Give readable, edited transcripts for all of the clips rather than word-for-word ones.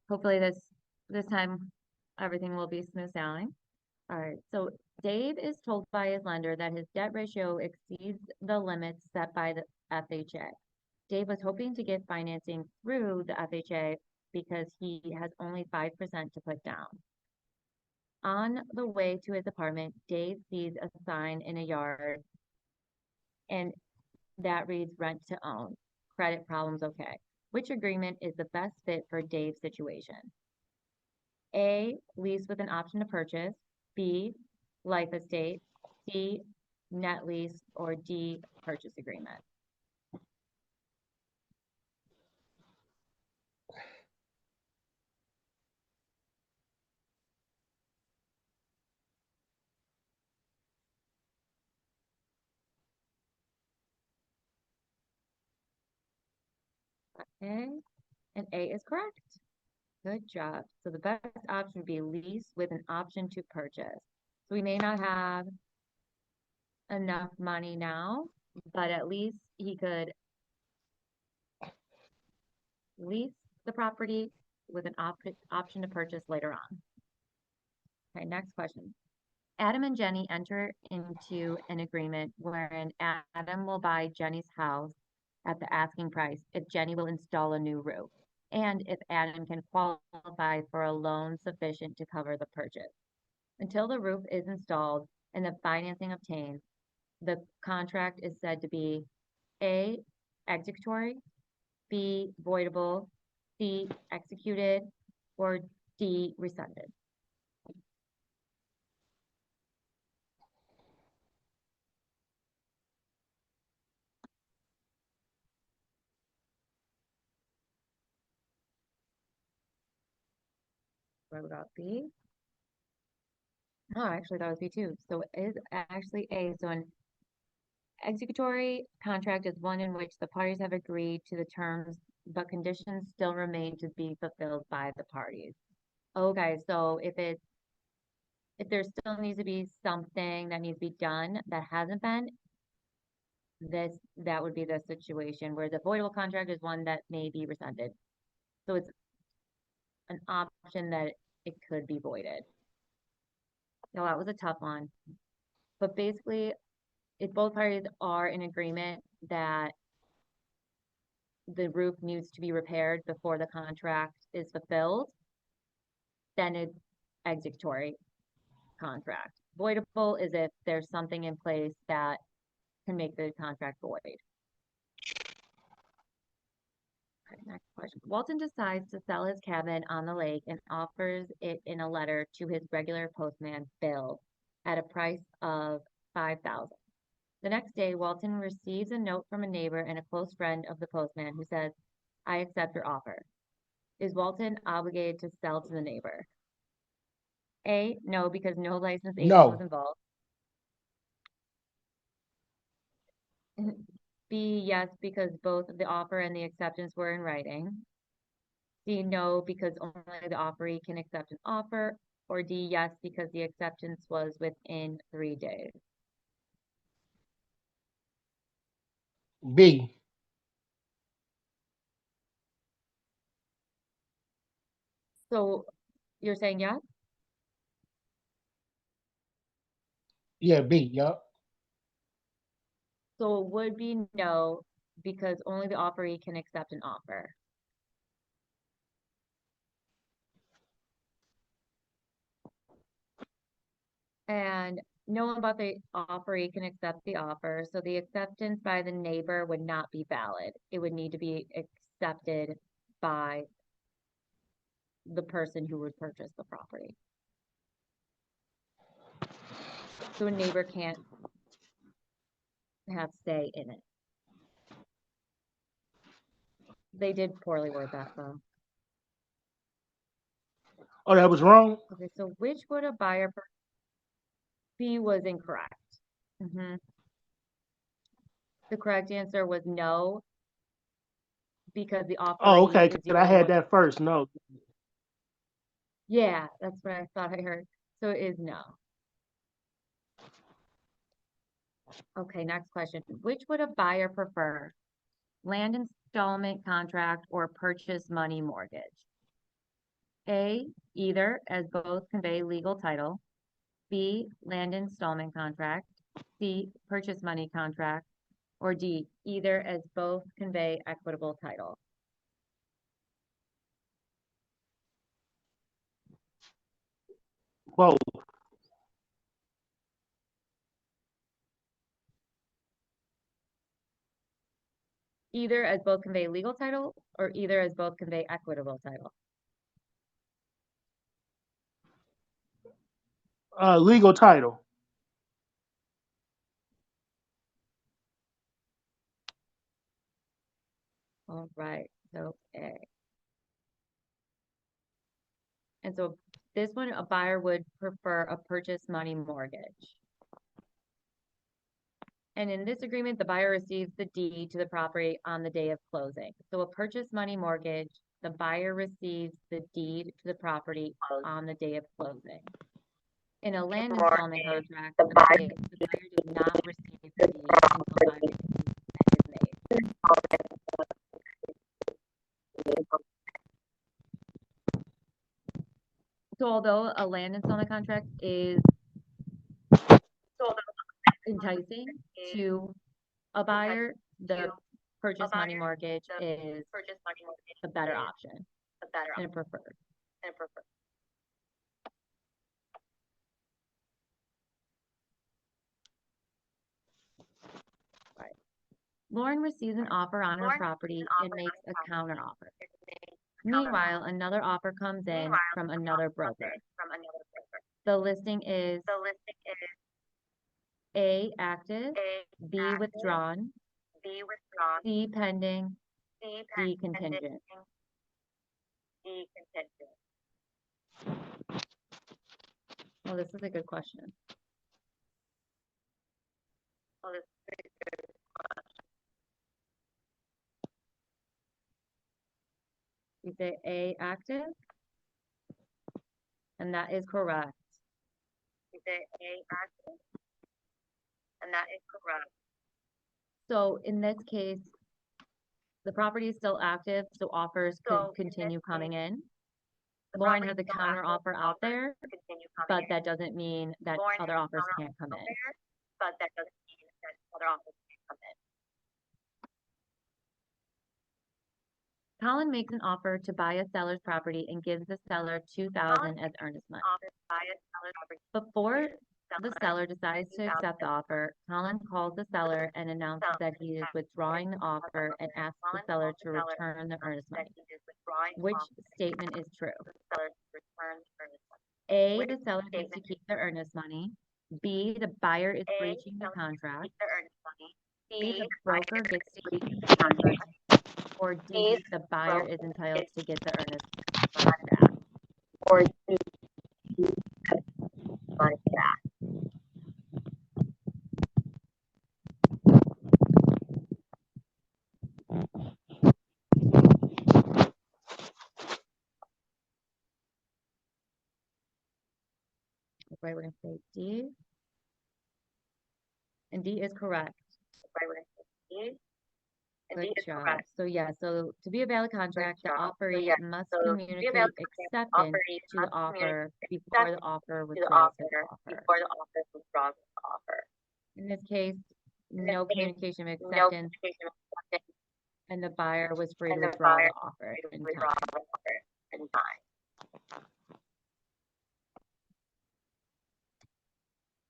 Hopefully this time everything will be smooth sailing. All right, so Dave is told by his lender that his debt ratio exceeds the limits set by the FHA. Dave was hoping to get financing through the FHA because he has only 5% to put down. On the way to his apartment, Dave sees a sign in a yard and that reads rent to own. Credit problems okay. Which agreement is the best fit for Dave's situation? A, lease with an option to purchase. B, life estate. C, net lease. Or D, purchase agreement. Okay, and A is correct. Good job. So the best option would be lease with an option to purchase. So we may not have enough money now, but at least he could lease the property with an option to purchase later on. Okay, next question. Adam and Jenny enter into an agreement wherein Adam will buy Jenny's house at the asking price if Jenny will install a new roof, and if Adam can qualify for a loan sufficient to cover the purchase. Until the roof is installed and the financing obtained, the contract is said to be A, executory, B, voidable, C, executed, or D, rescinded. What about B? Oh, actually, that was B too. So it is actually A. So an executory contract is one in which the parties have agreed to the terms, but conditions still remain to be fulfilled by the parties. Okay, so if there still needs to be something that needs to be done that hasn't been, that would be the situation where the voidable contract is one that may be rescinded. So it's an option that it could be voided. No, that was a tough one. But basically, if both parties are in agreement that the roof needs to be repaired before the contract is fulfilled, then it's executory contract. Voidable is if there's something in place that can make the contract void. Okay, next question. Walton decides to sell his cabin on the lake and offers it in a letter to his regular postman, Bill, at a price of $5,000. The next day, Walton receives a note from a neighbor and a close friend of the postman who says, I accept your offer. Is Walton obligated to sell to the neighbor? A, no, because no licensed agent was No. involved. B, yes, because both the offer and the acceptance were in writing. C, no, because only the offeree can accept an offer. Or D, yes, because the acceptance was within 3 days. B. So you're saying yes? Yeah, B. Yup. So it would be no, because only the offeree can accept an offer. And no one but the offeree can accept the offer, so the acceptance by the neighbor would not be valid. It would need to be accepted by the person who would purchase the property. So a neighbor can't have say in it. They did poorly word that though. Oh, that was wrong? Okay, so which would a buyer B was incorrect. hmm The correct answer was no, because the Oh, offeree okay. is 'Cause the I only had one. that first. No. Yeah, that's what I thought I heard. So it is no. Okay, next question. Which would a buyer prefer? Land installment contract or purchase money mortgage? A, either as both convey legal title, B, land installment contract, C, purchase money contract, or D, either as both convey equitable title. Both. Either as both convey legal title or either as both convey equitable title. Legal title. All right, so A. And so this one, a buyer would prefer a purchase money mortgage. And in this agreement, the buyer receives the deed to the property on the day of closing. So a purchase money mortgage, the buyer receives the deed to the property on the day of closing. In a land installment contract, the buyer does not receive the deed until buyer's is made. So although a land installment contract is enticing to a buyer, the purchase money mortgage is a better option and preferred. Right. Lauren receives an offer on her property and makes a counter offer. Meanwhile, another offer comes in from another broker. The listing is A, active, B, withdrawn, C, pending, D, contingent. Well, this is a good question. We say A, active, and that is correct. So in this case, the property is still active, so offers could continue coming in. Lauren has a counter offer out there, but that doesn't mean that other offers can't come in. Colin makes an offer to buy a seller's property and gives the seller $2,000 as earnest money. Before the seller decides to accept the offer, Colin calls the seller and announces that he is withdrawing the offer and asks the seller to return the earnest money. Which statement is true? A, the seller gets to keep the earnest money. B, the buyer is breaching the contract. C, the broker gets to keep the contract. Or D, the buyer is entitled to get the earnest money back. Right, we're gonna say D. And D is correct. Good job. So yeah, so to be a valid contract, the offeree must communicate acceptance to the offer before the offer withdraws his offer. In this case, no communication of acceptance, and the buyer was free to withdraw the offer in time.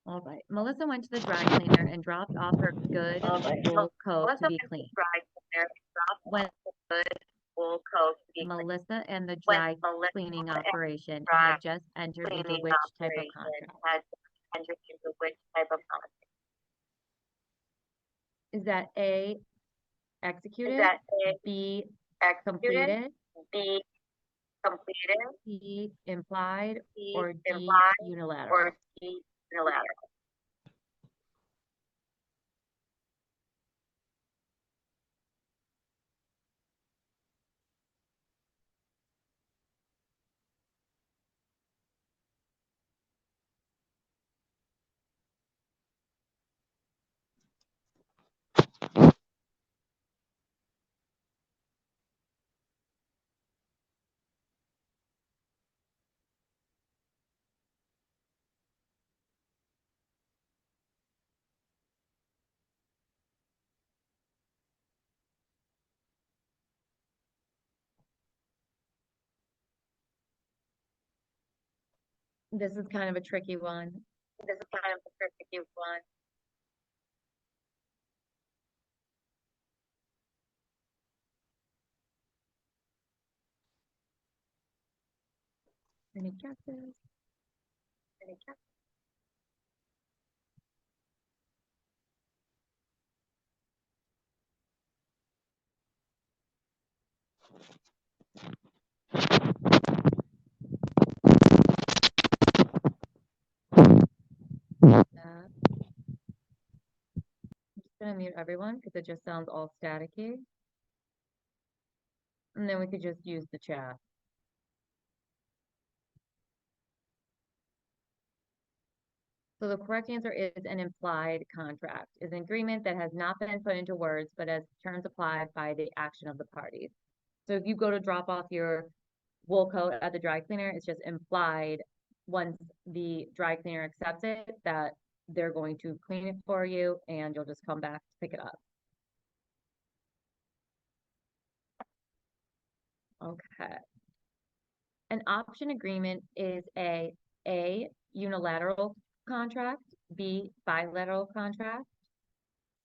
All right, Melissa went to the dry cleaner and dropped off her good wool coat to be cleaned. When Melissa and the dry cleaning operation had just entered into which type of contract? Is that A, executed, B, completed, C, implied, or D, unilateral? This is kind of a tricky one. This is kind of a tricky one. Any guesses? Any guesses? I'm just gonna mute everyone because it just sounds all staticky. And then we could just use the chat. So the correct answer is an implied contract, is an agreement that has not been put into words, but as terms applied by the action of the parties. So if you go to drop off your wool coat at the dry cleaner, it's just implied once the dry cleaner accepts it that they're going to clean it for you and you'll just come back to pick it up. Okay. An option agreement is A, unilateral contract, B, bilateral contract,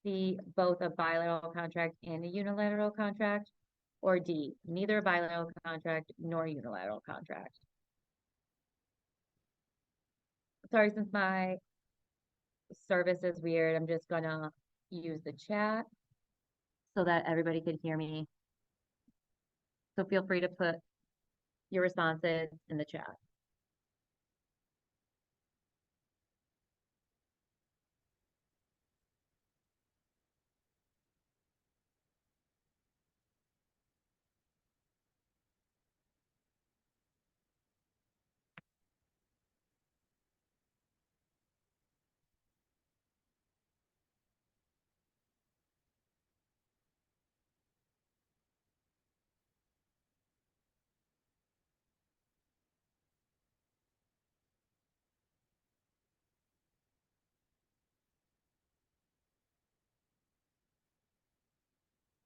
C, both a bilateral contract and a unilateral contract, or D, neither a bilateral contract nor unilateral contract. Sorry, since my service is weird, I'm just gonna use the chat so that everybody can hear me. So feel free to put your responses in the chat.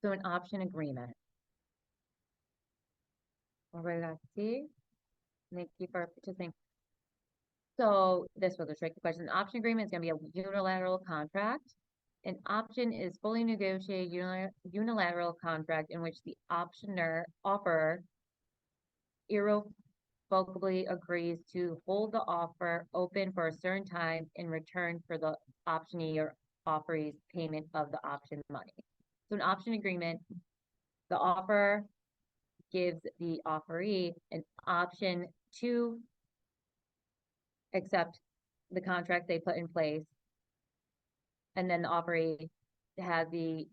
So an option agreement. All right, let's see. Thank you for participating. So this was a tricky question. An option agreement is going to be a unilateral contract. An option is fully negotiated unilateral contract in which the offerer irrevocably agrees to hold the offer open for a certain time in return for the optionee or offeree's payment of the option money. So an option agreement, the offer gives the offeree an option to accept the contract they put in place. And then the offeree has the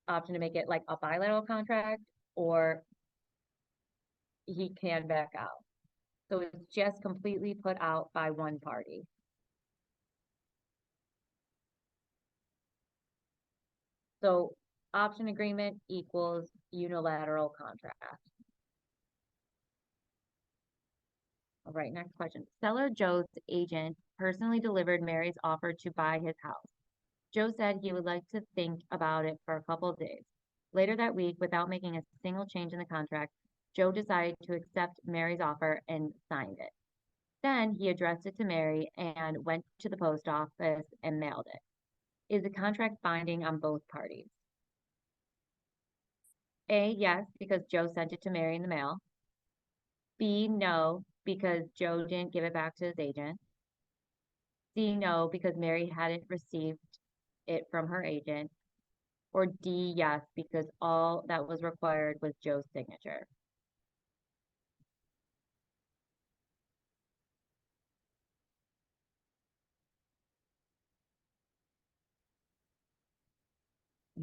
option to make it like a bilateral contract or he can back out. So it's just completely put out by one party. So option agreement equals unilateral contract. All right, next question. Seller Joe's agent personally delivered Mary's offer to buy his house. Joe said he would like to think about it for a couple of days. Later that week, without making a single change in the contract, Joe decided to accept Mary's offer and signed it. Then he addressed it to Mary and went to the post office and mailed it. Is the contract binding on both parties? A, yes, because Joe sent it to Mary in the mail. B, no, because Joe didn't give it back to his agent. C, no, because Mary hadn't received it from her agent. Or D, yes, because all that was required was Joe's signature.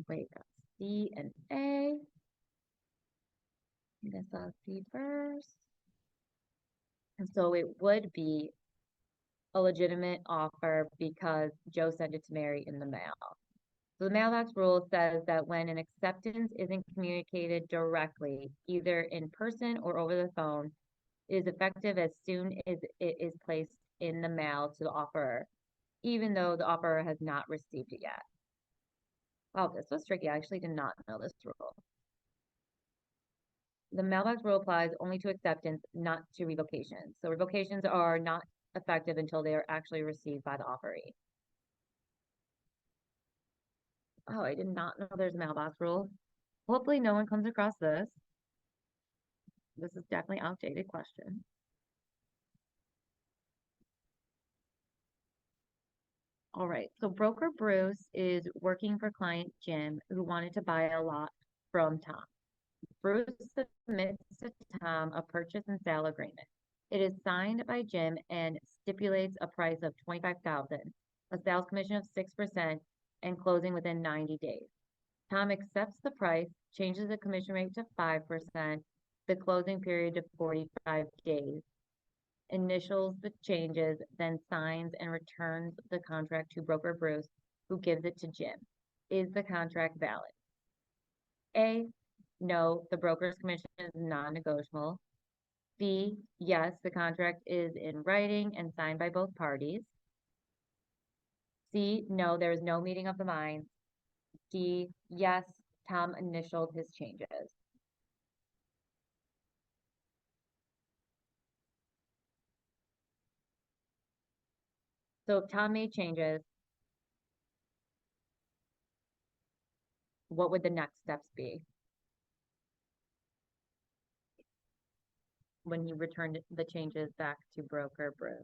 Wait, C and A. I guess I'll see first. And so it would be a legitimate offer because Joe sent it to Mary in the mail. So the mailbox rule says that when an acceptance isn't communicated directly, either in person or over the phone, it is effective as soon as it is placed in the mail to the offerer, even though the offerer has not received it yet. Wow, this was tricky. I actually did not know this rule. The mailbox rule applies only to acceptance, not to revocations. So revocations are not effective until they are actually received by the offeree. Oh, I did not know there's a mailbox rule. Hopefully no one comes across this. This is definitely outdated question. All right, so broker Bruce is working for client Jim who wanted to buy a lot from Tom. Bruce submits to Tom a purchase and sale agreement. It is signed by Jim and stipulates a price of $25,000, a sales commission of 6%, and closing within 90 days. Tom accepts the price, changes the commission rate to 5%, the closing period to 45 days, initials the changes, then signs and returns the contract to broker Bruce, who gives it to Jim. Is the contract valid? A, no, the broker's commission is non-negotiable. B, yes, the contract is in writing and signed by both parties. C, no, there is no meeting of the minds. D, yes, Tom initialed his changes. So if Tom made changes, what would the next steps be when he returned the changes back to broker Bruce?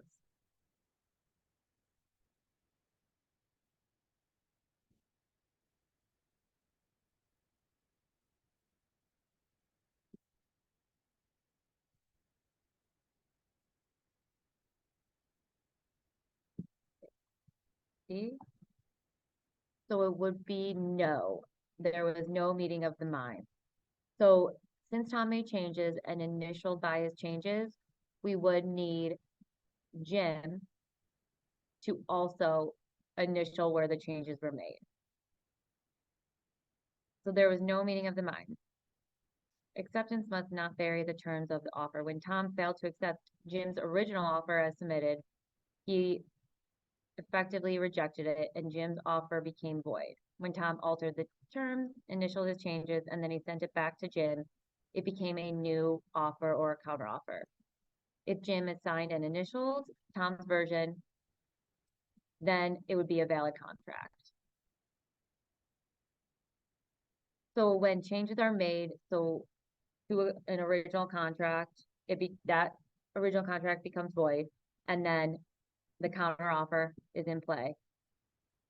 See? So it would be no. There was no meeting of the minds. So since Tom made changes and initialed by his changes, we would need Jim to also initial where the changes were made. So there was no meeting of the minds. Acceptance must not vary the terms of the offer. When Tom failed to accept Jim's original offer as submitted, he effectively rejected it and Jim's offer became void. When Tom altered the terms, initialed his changes, and then he sent it back to Jim, it became a new offer or a counteroffer. If Jim had signed and initialed Tom's version, then it would be a valid contract. So when changes are made, so to an original contract, that original contract becomes void, and then the counteroffer is in play.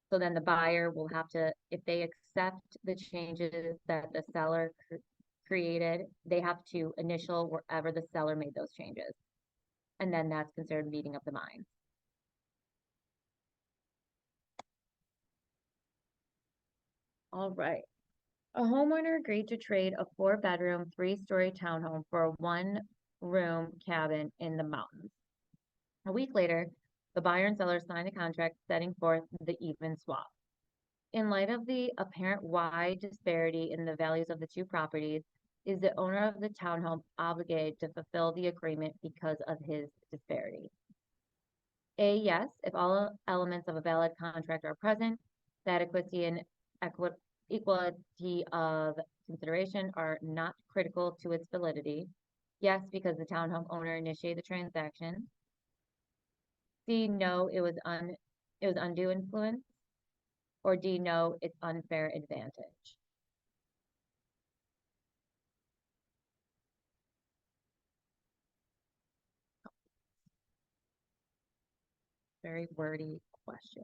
So then the buyer will have to, if they accept the changes that the seller created, they have to initial wherever the seller made those changes. And then that's considered meeting of the minds. All right. A homeowner agreed to trade a 4-bedroom, 3-story townhome for a 1-room cabin in the mountains. A week later, the buyer and seller signed a contract setting forth the even swap. In light of the apparent wide disparity in the values of the two properties, is the owner of the townhome obligated to fulfill the agreement because of his disparity? A, yes, if all elements of a valid contract are present, the adequacy and equality of consideration are not critical to its validity. Yes, because the townhome owner initiated the transaction. C, no, it was undue influence. Or D, no, it's unfair advantage. Very wordy question.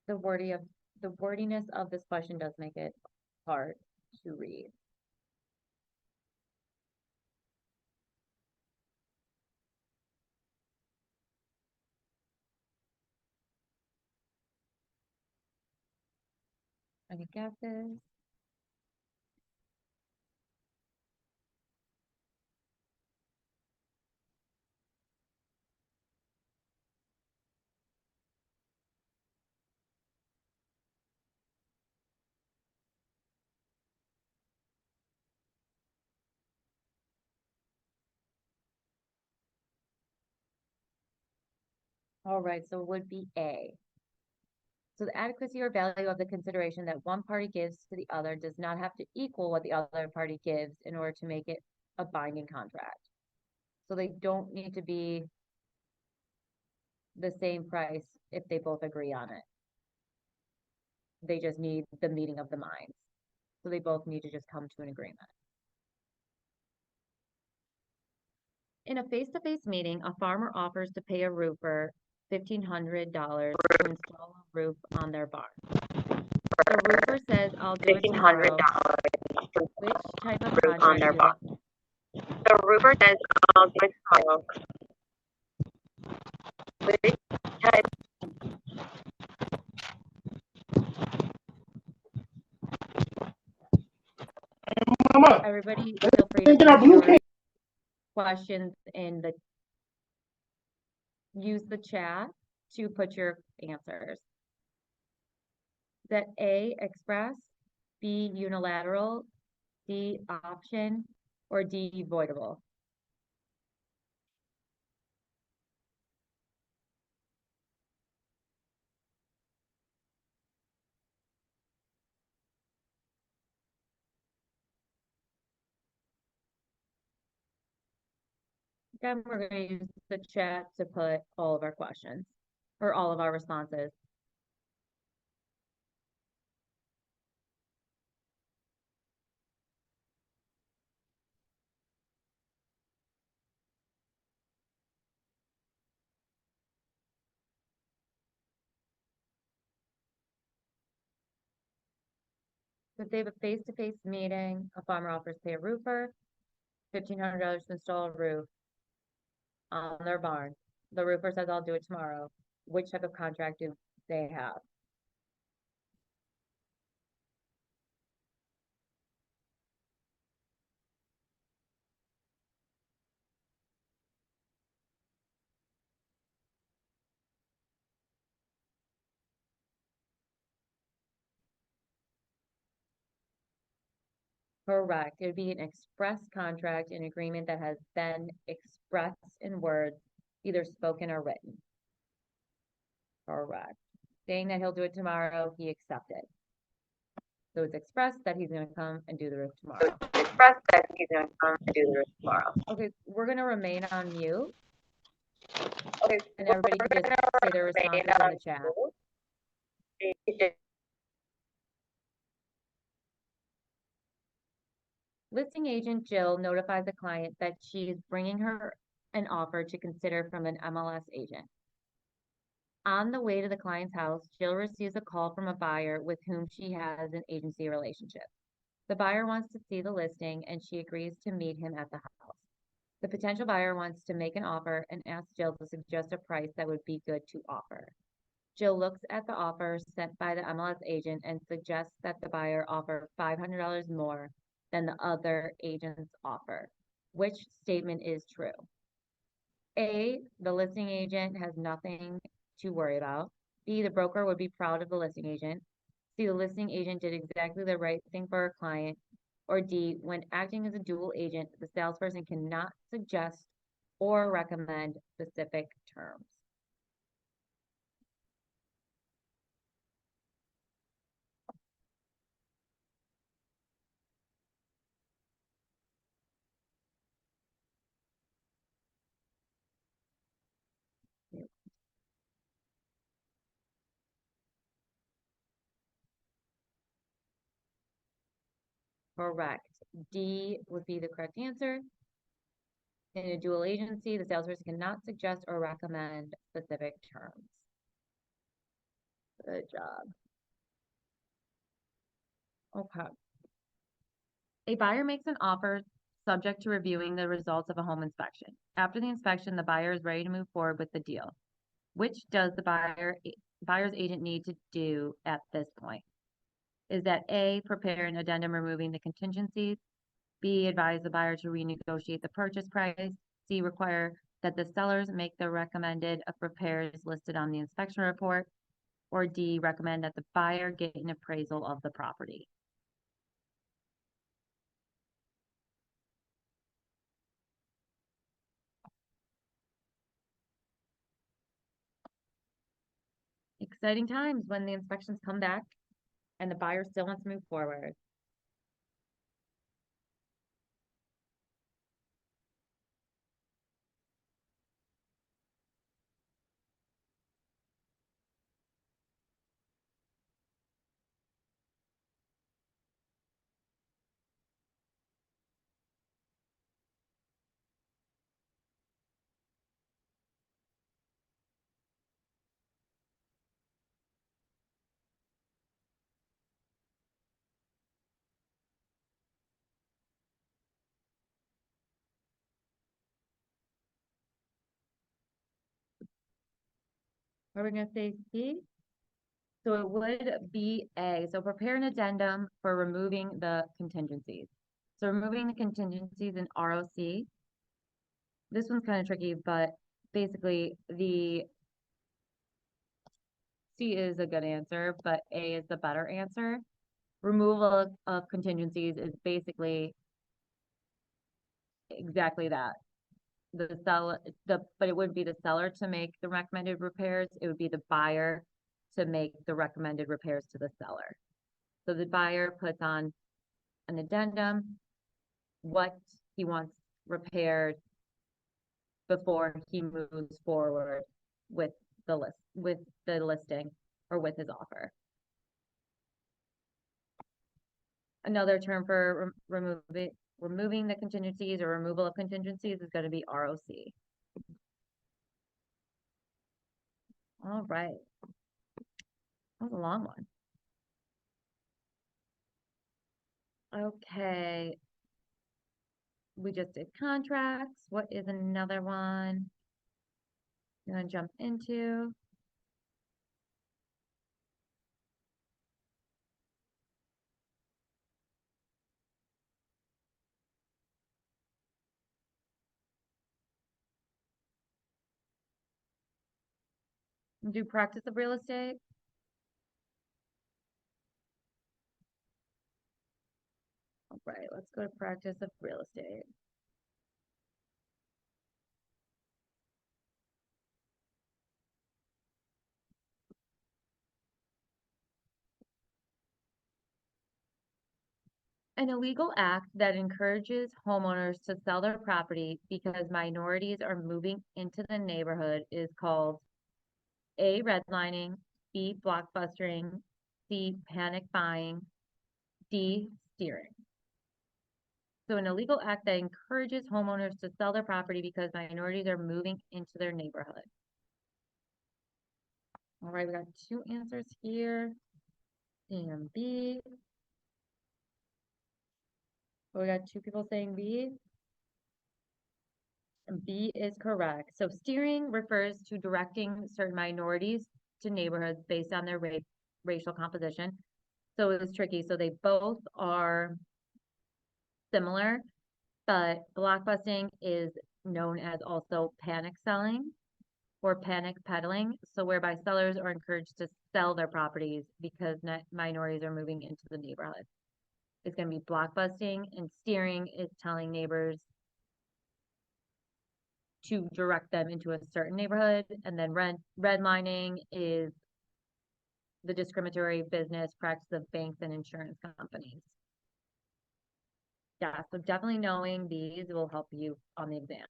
The wordiness of this question does make it hard to read. Any guesses? All right, so it would be A. So the adequacy or value of the consideration that one party gives to the other does not have to equal what the other party gives in order to make it a binding contract. So they don't need to be the same price if they both agree on it. They just need the meeting of the minds. So they both need to just come to an agreement. In a face-to-face meeting, a farmer offers to pay a roofer $1,500 to install a roof on their barn. The roofer says, I'll do it tomorrow. Which type of contract do they? The roofer says, I'll do it tomorrow. Which type? Mama, Everybody feel free to Get our put blue your can. questions in the, use the chat to put your answers. Is that A, express, B, unilateral, D, option, or D, voidable? Then we're going to use the chat to put all of our questions or all of our responses. If they have a face-to-face meeting, a farmer offers to pay a roofer $1,500 to install a roof on their barn. The roofer says, I'll do it tomorrow. Which type of contract do they have? Correct. It would be an express contract, an agreement that has been expressed in words, either spoken or written. Correct. Saying that he'll do it tomorrow, he accepted. So it's expressed that he's gonna come and do the roof tomorrow. Express that he's going to come and do the roof tomorrow. Okay, we're gonna remain on mute, Okay, and everybody can just say their responses in the chat. Listing agent Jill notifies the client that she is bringing her an offer to consider from an MLS agent. On the way to the client's house, Jill receives a call from a buyer with whom she has an agency relationship. The buyer wants to see the listing and she agrees to meet him at the house. The potential buyer wants to make an offer and asks Jill to suggest a price that would be good to offer. Jill looks at the offer sent by the MLS agent and suggests that the buyer offer $500 more than the other agent's offer. Which statement is true? A, the listing agent has nothing to worry about. B, the broker would be proud of the listing agent. C, the listing agent did exactly the right thing for her client. Or D, when acting as a dual agent, the salesperson cannot suggest or recommend specific terms. Correct. D would be the correct answer. In a dual agency, the salesperson cannot suggest or recommend specific terms. Good job. Okay. A buyer makes an offer subject to reviewing the results of a home inspection. After the inspection, the buyer is ready to move forward with the deal. Which does the buyer's agent need to do at this point? is that A, prepare an addendum removing the contingencies, B, advise the buyer to renegotiate the purchase price, C, require that the sellers make the recommended of repairs listed on the inspection report, or D, recommend that the buyer get an appraisal of the property. Exciting times when the inspections come back and the buyer still wants to move forward. Are we gonna say C? So it would be A. So prepare an addendum for removing the contingencies. So removing the contingencies in ROC. This one's kind of tricky, but basically the C is a good answer, but A is the better answer. Removal of contingencies is basically exactly that. But it wouldn't be the seller to make the recommended repairs. It would be the buyer to make the recommended repairs to the seller. So the buyer puts on an addendum, what he wants repaired before he moves forward with the listing or with his offer. Another term for removing the contingencies or removal of contingencies is going to be ROC. All right. That was a long one. Okay. We just did contracts. What is another one you want to jump into? Do practice of real estate. All right, let's go to practice of real estate. An illegal act that encourages homeowners to sell their property because minorities are moving into the neighborhood is called A, redlining, B, blockbustering, C, panic buying, D, steering. So an illegal act that encourages homeowners to sell their property because minorities are moving into their neighborhood. All right, we got two answers here, C and B. So we got two people saying B. And B is correct. So steering refers to directing certain minorities to neighborhoods based on their racial composition. So it was tricky. So they both are similar, but blockbusting is known as also panic selling or panic peddling. So whereby sellers are encouraged to sell their properties because minorities are moving into the neighborhood. It's going to be blockbusting, and steering is telling neighbors to direct them into a certain neighborhood. And then redlining is the discriminatory business practice of banks and insurance companies. Yeah, so definitely knowing these will help you on the exam.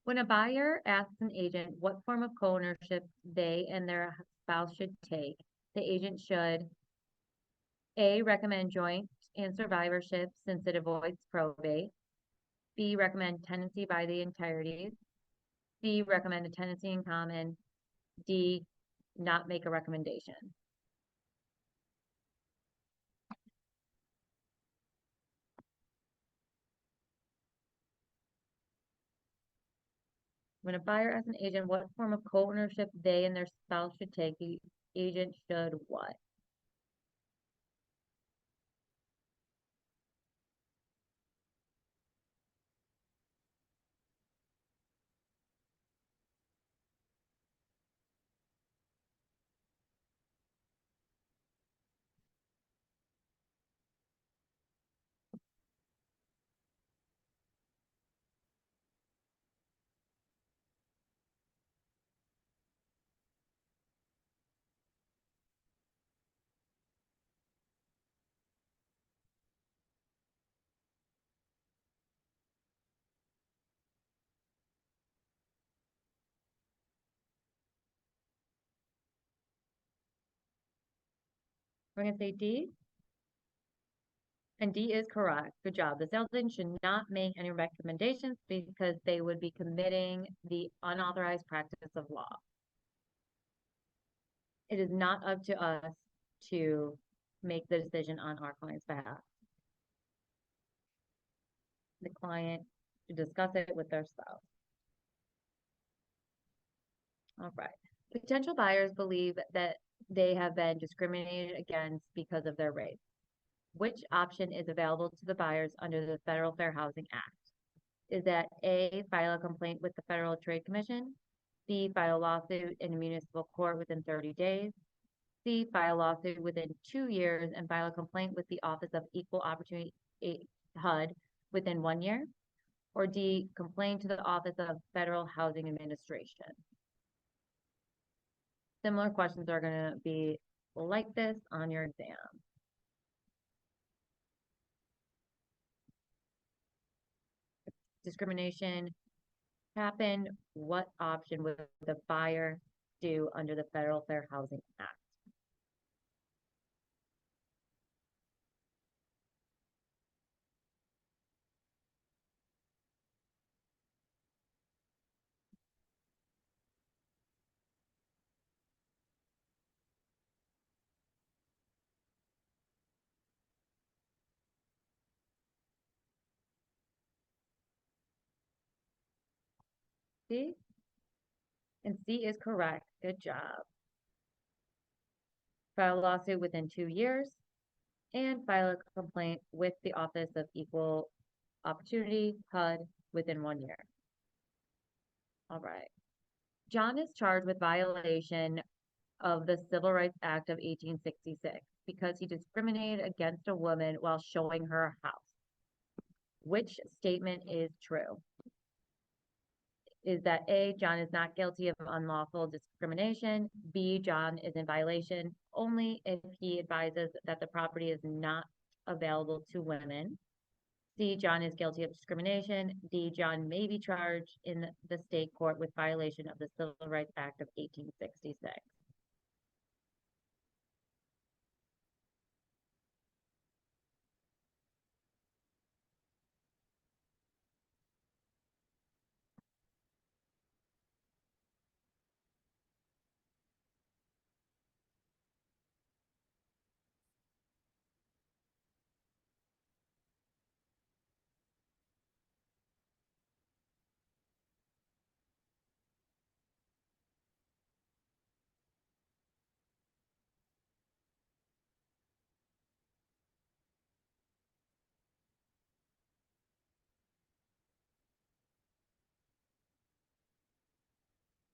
When a buyer asks an agent what form of co-ownership they and their spouse should take, the agent should A, recommend joint and survivorship since it avoids probate. B, recommend tenancy by the entireties. C, recommend a tenancy in common. D, not make a recommendation. When a buyer asks an agent what form of co-ownership they and their spouse should take, the agent should what? We're gonna say D. And D is correct. Good job. The sales agent should not make any recommendations because they would be committing the unauthorized practice of law. It is not up to us to make the decision on our client's behalf. The client should discuss it with their spouse. All right. Potential buyers believe that they have been discriminated against because of their race. Which option is available to the buyers under the Federal Fair Housing Act? Is that A, file a complaint with the Federal Trade Commission, B, file a lawsuit in a municipal court within 30 days, C, file a lawsuit within 2 years and file a complaint with the Office of Equal Opportunity HUD within 1 year, or D, complain to the Office of Federal Housing Administration? Similar questions are going to be like this on your exam. Discrimination happened, what option would the buyer do under the Federal Fair Housing Act? C? And C is correct. Good job. File a lawsuit within 2 years and file a complaint with the Office of Equal Opportunity HUD within 1 year. All right. John is charged with violation of the Civil Rights Act of 1866 because he discriminated against a woman while showing her a house. Which statement is true? Is that A, John is not guilty of unlawful discrimination, B, John is in violation only if he advises that the property is not available to women, C, John is guilty of discrimination, D, John may be charged in the state court with violation of the Civil Rights Act of 1866.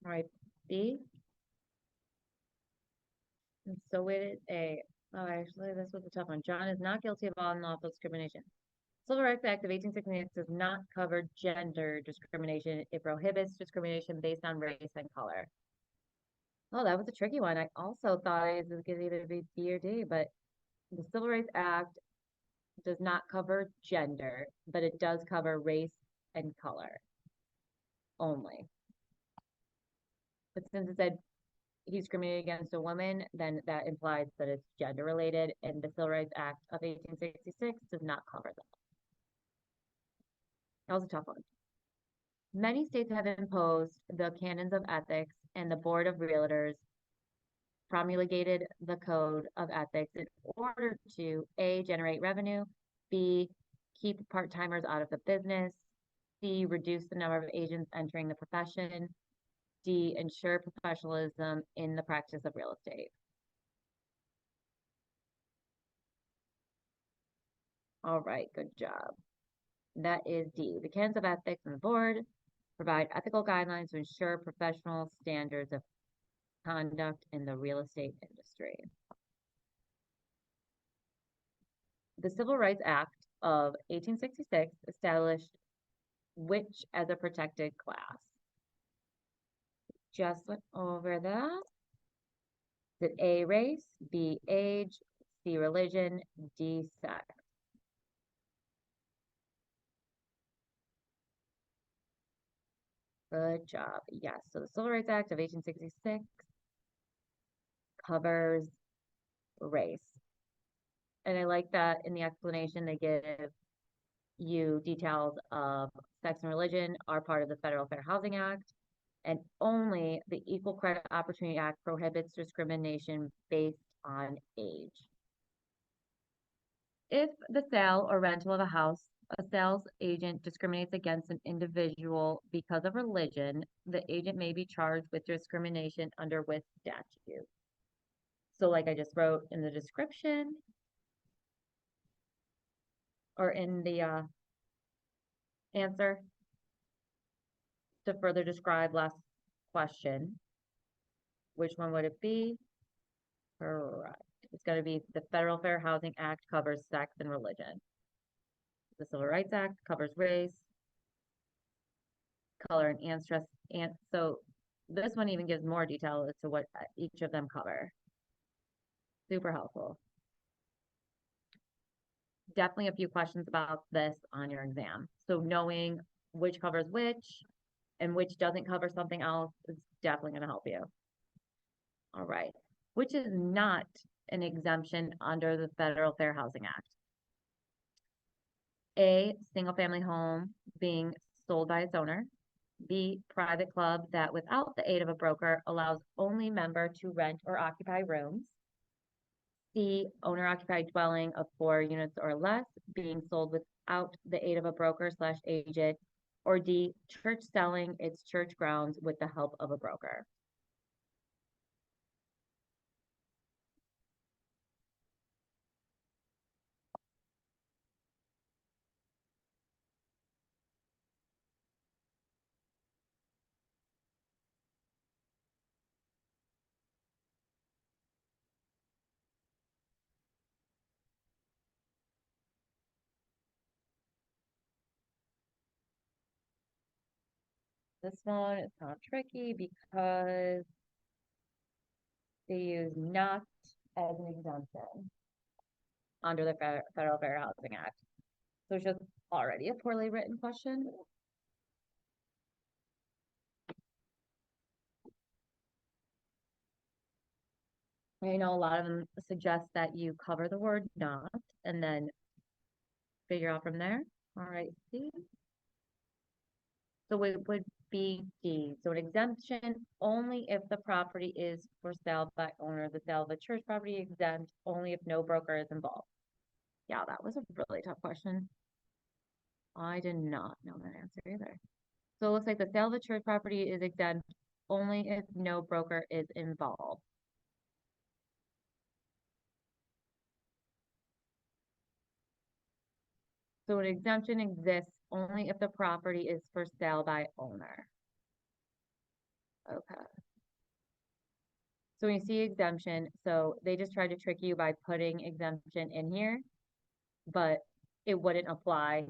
All right, B. And so it is A. Oh, actually, this was a tough one. John is not guilty of unlawful discrimination. Civil Rights Act of 1866 does not cover gender discrimination. It prohibits discrimination based on race and color. Oh, that was a tricky one. I also thought it was going to either be B or D, but the Civil Rights Act does not cover gender, but it does cover race and color only. But since it said he discriminated against a woman, then that implies that it's gender related, and the Civil Rights Act of 1866 does not cover that. That was a tough one. Many states have imposed the canons of ethics, and the Board of Realtors promulgated the Code of Ethics in order to A, generate revenue, B, keep part-timers out of the business, C, reduce the number of agents entering the profession, D, ensure professionalism in the practice of real estate. All right, good job. That is D. The canons of ethics and the board provide ethical guidelines to ensure professional standards of conduct in the real estate industry. The Civil Rights Act of 1866 established which as a protected class? Just went over that. Is it A, race, B, age, C, religion, D, sex? Good job. Yes. So the Civil Rights Act of 1866 covers race. And I like that in the explanation they give you details of sex and religion are part of the Federal Fair Housing Act, and only the Equal Credit Opportunity Act prohibits discrimination based on age. If the sale or rental of a house, a sales agent discriminates against an individual because of religion, the agent may be charged with discrimination under which statute. So like I just wrote in the description or in the answer to further describe last question, which one would it be? Correct. It's going to be the Federal Fair Housing Act covers sex and religion. The Civil Rights Act covers race, color, and ancestry. And so this one even gives more detail as to what each of them cover. Super helpful. Definitely a few questions about this on your exam. So knowing which covers which and which doesn't cover something else is definitely going to help you. All right. Which is not an exemption under the Federal Fair Housing Act? A, single family home being sold by its owner. B, private club that without the aid of a broker allows only member to rent or occupy rooms. C, owner occupied dwelling of 4 units or less being sold without the aid of a broker / agent. Or D, church selling its church grounds with the help of a broker. This one is kind of tricky because they use not as an exemption under the Federal Fair Housing Act. So it's just already a poorly written question. I know a lot of them suggest that you cover the word not and then figure out from there. All right, C. So it would be D. So an exemption only if the property is for sale by owner. The sale of a church property exempt only if no broker is involved. Yeah, that was a really tough question. I did not know that answer either. So it looks like the sale of a church property is exempt only if no broker is involved. So an exemption exists only if the property is for sale by owner. Okay. So when you see exemption, so they just tried to trick you by putting exemption in here, but it wouldn't apply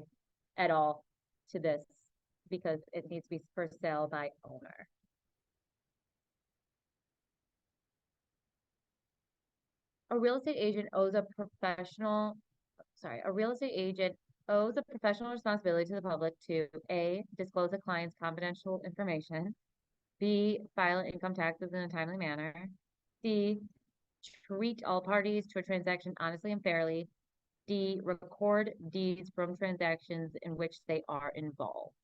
at all to this because it needs to be for sale by owner. A real estate agent owes a professional responsibility to the public to A, disclose a client's confidential information, B, file income taxes in a timely manner, C, treat all parties to a transaction honestly and fairly, D, record deeds from transactions in which they are involved.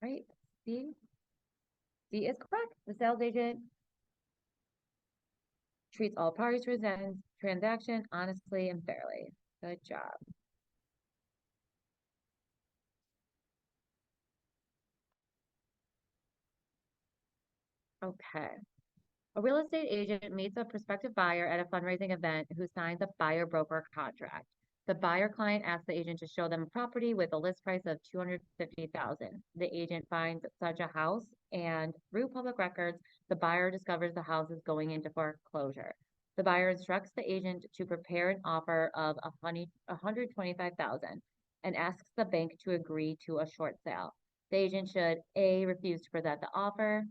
Right? C is correct. The sales agent treats all parties to a transaction honestly and fairly. Good job. Okay. A real estate agent meets a prospective buyer at a fundraising event who signs a buyer broker contract. The buyer client asks the agent to show them a property with a list price of $250,000. The agent finds such a house and through public records, the buyer discovers the house is going into foreclosure. The buyer instructs the agent to prepare an offer of $125,000 and asks the bank to agree to a short sale. The agent should A, refuse to present the offer,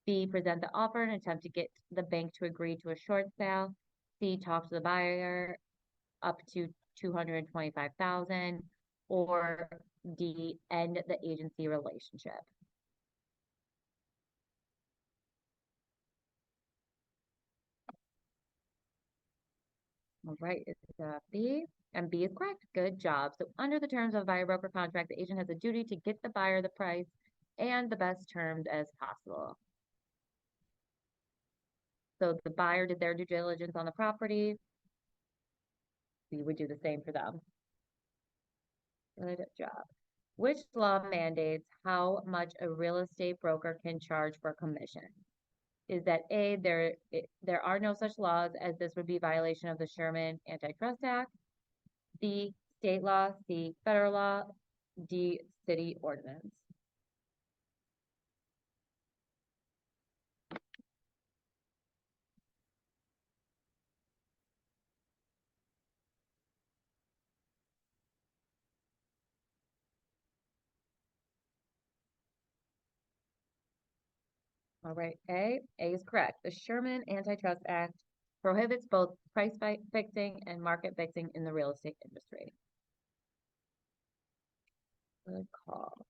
B, present the offer and attempt to get the bank to agree to a short sale. C, talk to the buyer up to 225,000, or D, end the agency relationship. All right, it's B, and B is correct. Good job. So under the terms of a buyer broker contract, the agent has a duty to get the buyer the price and the best terms as possible. So the buyer did their due diligence on the property. We would do the same for them. Good job. Which law mandates how much a real estate broker can charge for commission? Is that A, there are no such laws, as this would be violation of the Sherman Antitrust Act. B, state law. C, federal law. D, city ordinance. All right, A is correct. The Sherman Antitrust Act prohibits both price fixing and market fixing in the real estate industry. Good call.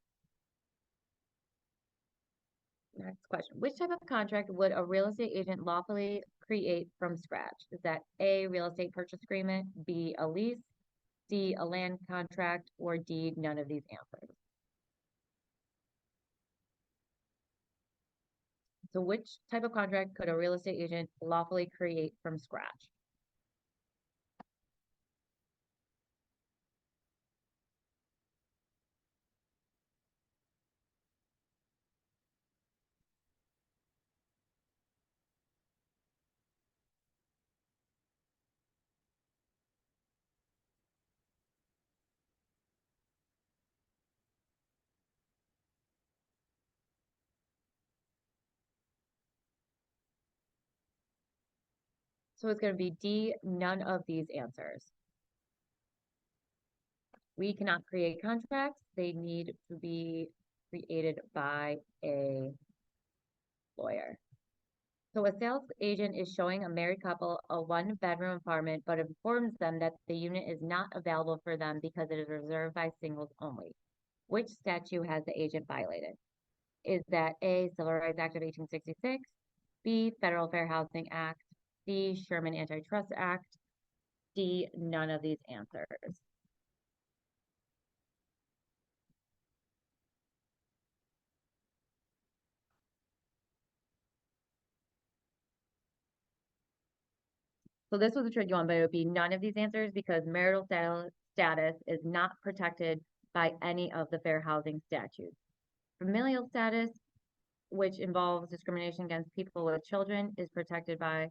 Next question. Which type of contract would a real estate agent lawfully create from scratch? Is that A, real estate purchase agreement, B, a lease, C, a land contract, or D, none of these answers? So which type of contract could a real estate agent lawfully create from scratch? So it's going to be D, none of these answers. We cannot create contracts. They need to be created by a lawyer. So a sales agent is showing a married couple a one-bedroom apartment, but informs them that the unit is not available for them because it is reserved by singles only. Which statute has the agent violated? Is that A, Civil Rights Act of 1866, B, Federal Fair Housing Act, C, Sherman Antitrust Act, D, none of these answers? So this was a tricky one, but it would be none of these answers because marital status is not protected by any of the fair housing statutes. Familial status, which involves discrimination against people with children, is protected by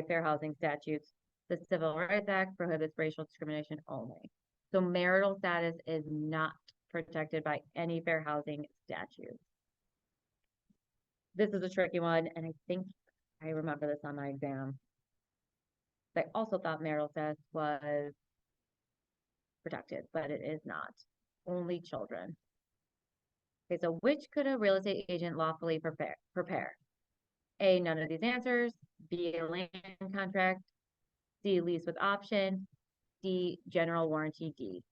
fair housing statutes. The Civil Rights Act prohibits racial discrimination only. So marital status is not protected by any fair housing statute. This is a tricky one, and I think I remember this on my exam. I also thought marital status was protected, but it is not. Only children. Okay, so which could a real estate agent lawfully prepare? A, none of these answers. B, a land contract. C, lease with option. D, general warranty deed.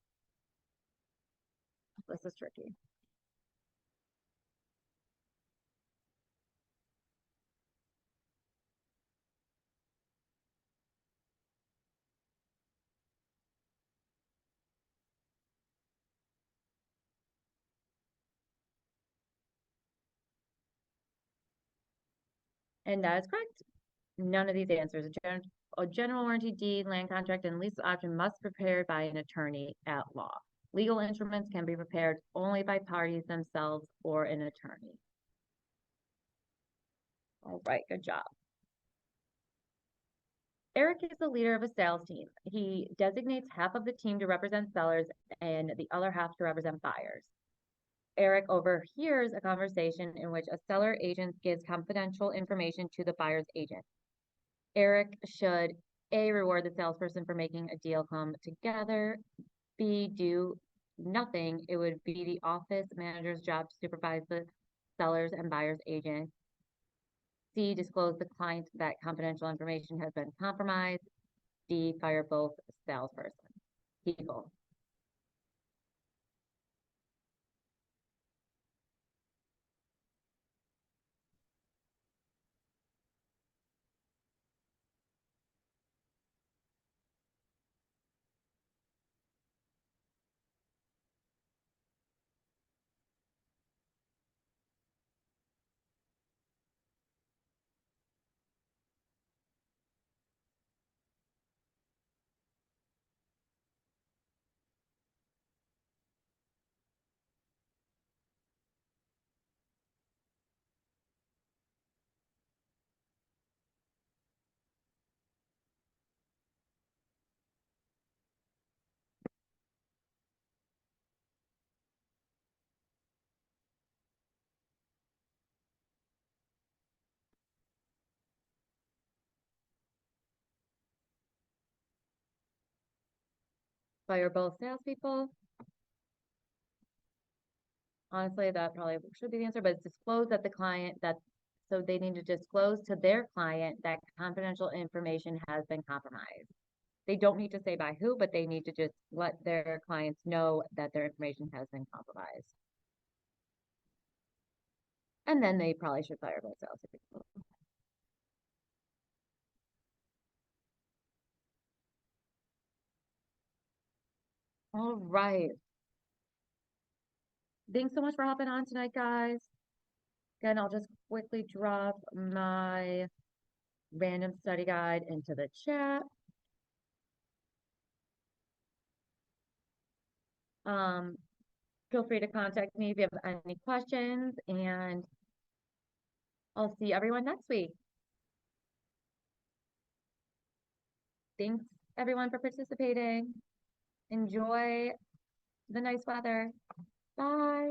This is tricky. And that is correct. None of these answers. A general warranty deed, land contract, and lease option must be prepared by an attorney at law. Legal instruments can be prepared only by parties themselves or an attorney. All right, good job. Eric is the leader of a sales team. He designates half of the team to represent sellers and the other half to represent buyers. Eric overhears a conversation in which a seller agent gives confidential information to the buyer's agent. Eric should A, reward the salesperson for making a deal come together, B, do nothing. It would be the office manager's job to supervise the sellers and buyer's agent. C, disclose the client that confidential information has been compromised. D, fire both people. Fire both salespeople. Honestly, that probably should be the answer, but it's disclose that so they need to disclose to their client that confidential information has been compromised. They don't need to say by who, but they need to just let their clients know that their information has been compromised. And then they probably should fire both salespeople. All right. Thanks so much for hopping on tonight, guys. Again, I'll just quickly drop my random study guide into the chat. Feel free to contact me if you have any questions, and I'll see everyone next week. Thanks everyone for participating. Enjoy the nice weather. Bye.